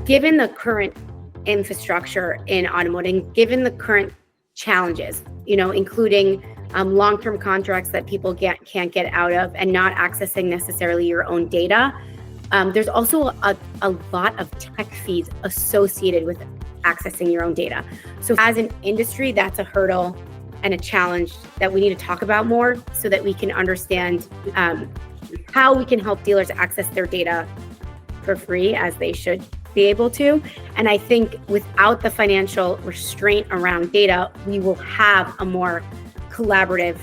given the current infrastructure in automotive, given the current challenges, including long-term contracts that people can't get out of and not accessing necessarily your own data, there's also a lot of tech fees associated with accessing your own data. So as an industry, that's a hurdle and a challenge that we need to talk about more so that we can understand how we can help dealers access their data for free, as they should be able to. And I think without the financial restraint around data, we will have a more collaborative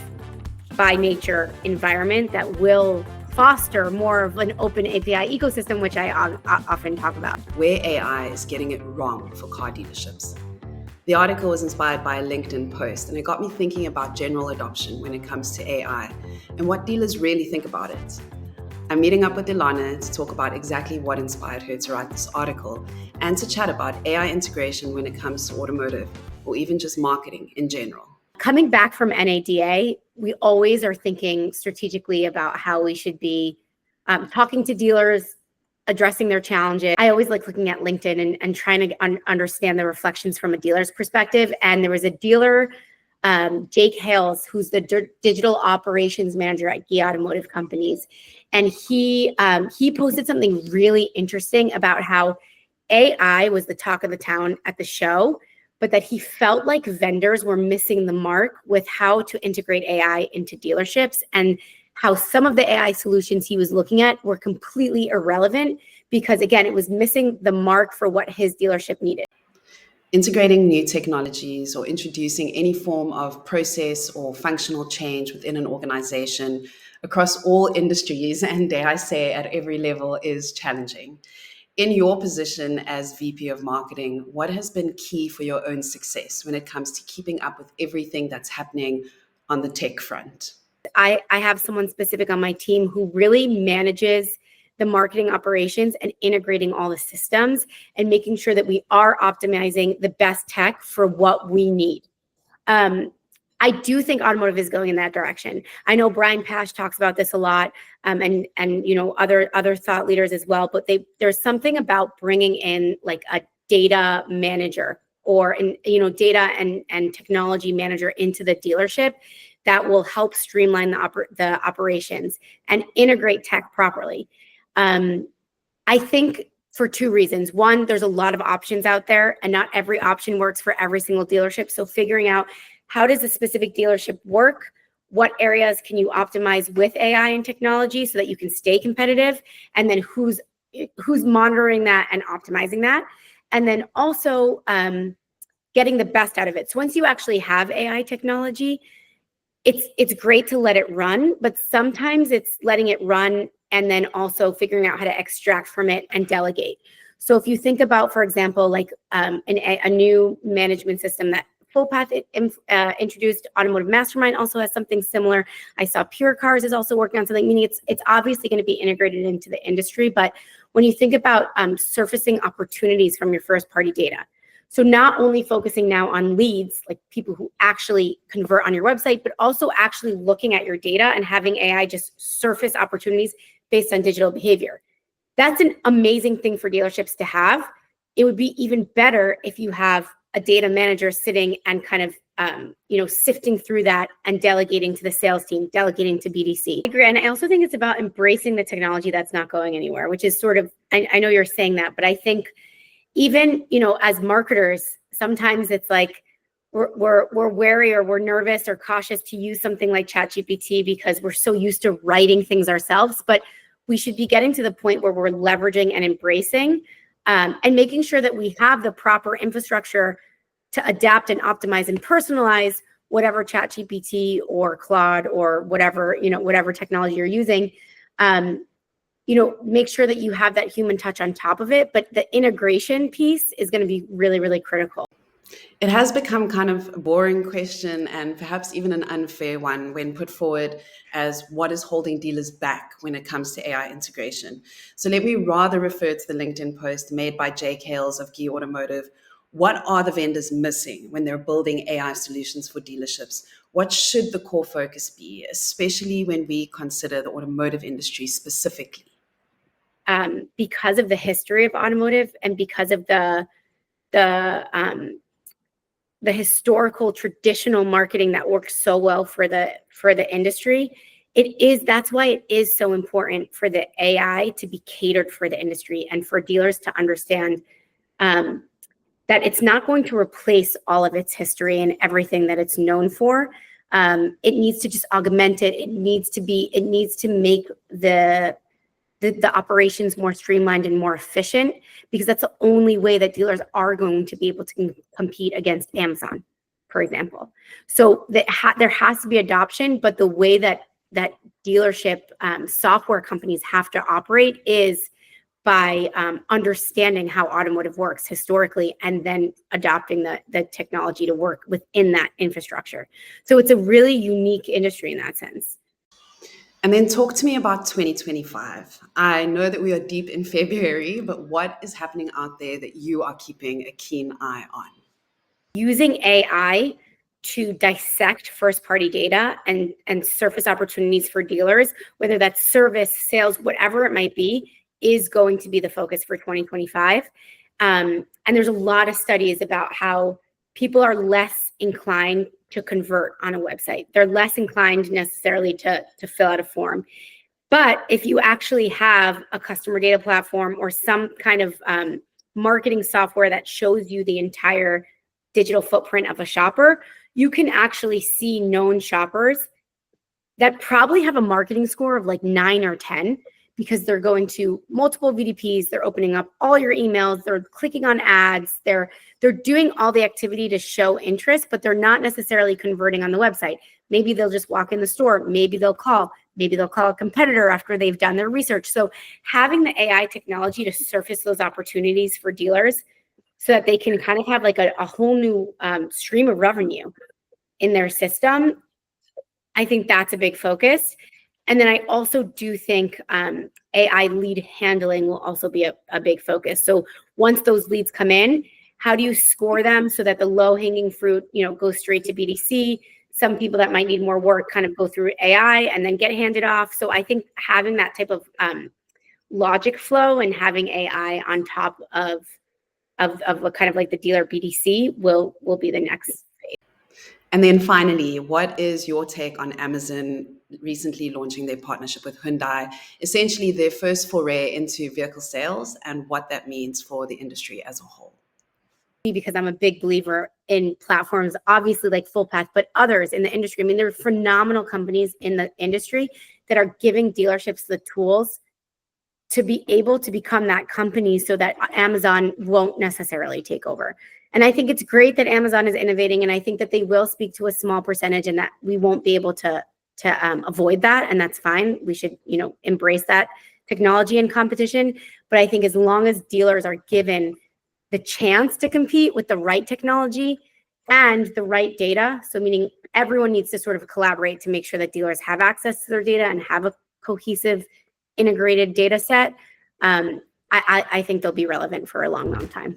by nature environment that will foster more of an open API ecosystem, which I often talk about. Where AI is getting it wrong for car dealerships. The article was inspired by a LinkedIn post, and it got me thinking about general adoption when it comes to AI and what dealers really think about it. I'm meeting up with Ilana to talk about exactly what inspired her to write this article and to chat about AI integration when it comes to automotive or even just marketing in general. Coming back from NADA, we always are thinking strategically about how we should be talking to dealers, addressing their challenges. I always like looking at LinkedIn and trying to understand the reflections from a dealer's perspective. And there was a dealer, Jake Hales, who's the digital operations manager at GE Automotive Companies. And he posted something really interesting about how AI was the talk of the town at the show, but that he felt like vendors were missing the mark with how to integrate AI into dealerships, and how some of the AI solutions he was looking at were completely irrelevant because, again, it was missing the mark for what his dealership needed. Integrating new technologies or introducing any form of process or functional change within an organization across all industries, and dare I say at every level, is challenging. In your position as VP of Marketing, what has been key for your own success when it comes to keeping up with everything that's happening on the tech front? I have someone specific on my team who really manages the marketing operations and integrating all the systems and making sure that we are optimizing the best tech for what we need. I do think automotive is going in that direction. I know Brian Pash talks about this a lot, and other thought leaders as well. But there's something about bringing in like a data manager or data and technology manager into the dealership that will help streamline the operations and integrate tech properly. I think for two reasons. One, there's a lot of options out there, and not every option works for every single dealership. So figuring out how does a specific dealership work? What areas can you optimize with AI and technology so that you can stay competitive? And then who's monitoring that and optimizing that? And then also getting the best out of it. So once you actually have AI technology, it's great to let it run, but sometimes it's letting it run and then also figuring out how to extract from it and delegate. So if you think about, for example, like a new management system that FullPath introduced, Automotive Mastermind also has something similar. I saw Pure Cars is also working on something, meaning it's obviously going to be integrated into the industry. But when you think about surfacing opportunities from your first party data, so not only focusing now on leads, like people who actually convert on your website, but also actually looking at your data and having AI just surface opportunities based on digital behavior. That's an amazing thing for dealerships to have. It would be even better if you have a data manager sitting and kind of, sifting through that and delegating to the sales team, delegating to BDC. I agree. And I also think it's about embracing the technology that's not going anywhere, which is sort of, I know you're saying that, but I think even, as marketers, sometimes it's like we're wary or we're nervous or cautious to use something like ChatGPT because we're so used to writing things ourselves. But we should be getting to the point where we're leveraging and embracing and making sure that we have the proper infrastructure to adapt and optimize and personalize whatever ChatGPT or Claude or whatever technology you're using. Make sure that you have that human touch on top of it, but the integration piece is going to be really, really critical. It has become kind of a boring question and perhaps even an unfair one when put forward as what is holding dealers back when it comes to AI integration. So let me rather refer to the LinkedIn post made by Jake Hales of GE Automotive. What are the vendors missing when they're building AI solutions for dealerships? What should the core focus be, especially when we consider the automotive industry specifically? because of the history of automotive and because of the historical traditional marketing that works so well for the industry, that's why it is so important for the AI to be catered for the industry and for dealers to understand that it's not going to replace all of its history and everything that it's known for. It needs to just augment it. It needs to make the operations more streamlined and more efficient, because that's the only way that dealers are going to be able to compete against Amazon, for example. So there has to be adoption, but the way that dealership software companies have to operate is by understanding how automotive works historically and then adopting the technology to work within that infrastructure. So it's a really unique industry in that sense. And then talk to me about 2025. I know that we are deep in February, but what is happening out there that you are keeping a keen eye on? Using AI to dissect first-party data and surface opportunities for dealers, whether that's service, sales, whatever it might be, is going to be the focus for 2025. And there's a lot of studies about how people are less inclined to convert on a website. They're less inclined necessarily to fill out a form. But if you actually have a customer data platform or some kind of marketing software that shows you the entire digital footprint of a shopper, you can actually see known shoppers that probably have a marketing score of like 9 or 10, because they're going to multiple VDPs, they're opening up all your emails, they're clicking on ads, they're doing all the activity to show interest, but they're not necessarily converting on the website. Maybe they'll just walk in the store, maybe they'll call a competitor after they've done their research. So having the AI technology to surface those opportunities for dealers so that they can kind of have like a whole new stream of revenue in their system, I think that's a big focus. And then I also do think AI lead handling will also be a big focus. So once those leads come in, how do you score them so that the low-hanging fruit, goes straight to BDC? Some people that might need more work kind of go through AI and then get handed off. So I think having that type of logic flow and having AI on top of what kind of like the dealer BDC will be the next phase. And then finally, what is your take on Amazon recently launching their partnership with Hyundai, essentially their first foray into vehicle sales, and what that means for the industry as a whole? Because I'm a big believer in platforms, obviously like Fullpath, but others in the industry. I mean, there are phenomenal companies in the industry that are giving dealerships the tools to be able to become that company so that Amazon won't necessarily take over. And I think it's great that Amazon is innovating, and I think that they will speak to a small percentage and that we won't be able to avoid that, and that's fine. We should, embrace that technology and competition. But I think as long as dealers are given the chance to compete with the right technology and the right data, so meaning everyone needs to sort of collaborate to make sure that dealers have access to their data and have a cohesive, integrated data set, I think they'll be relevant for a long, long time.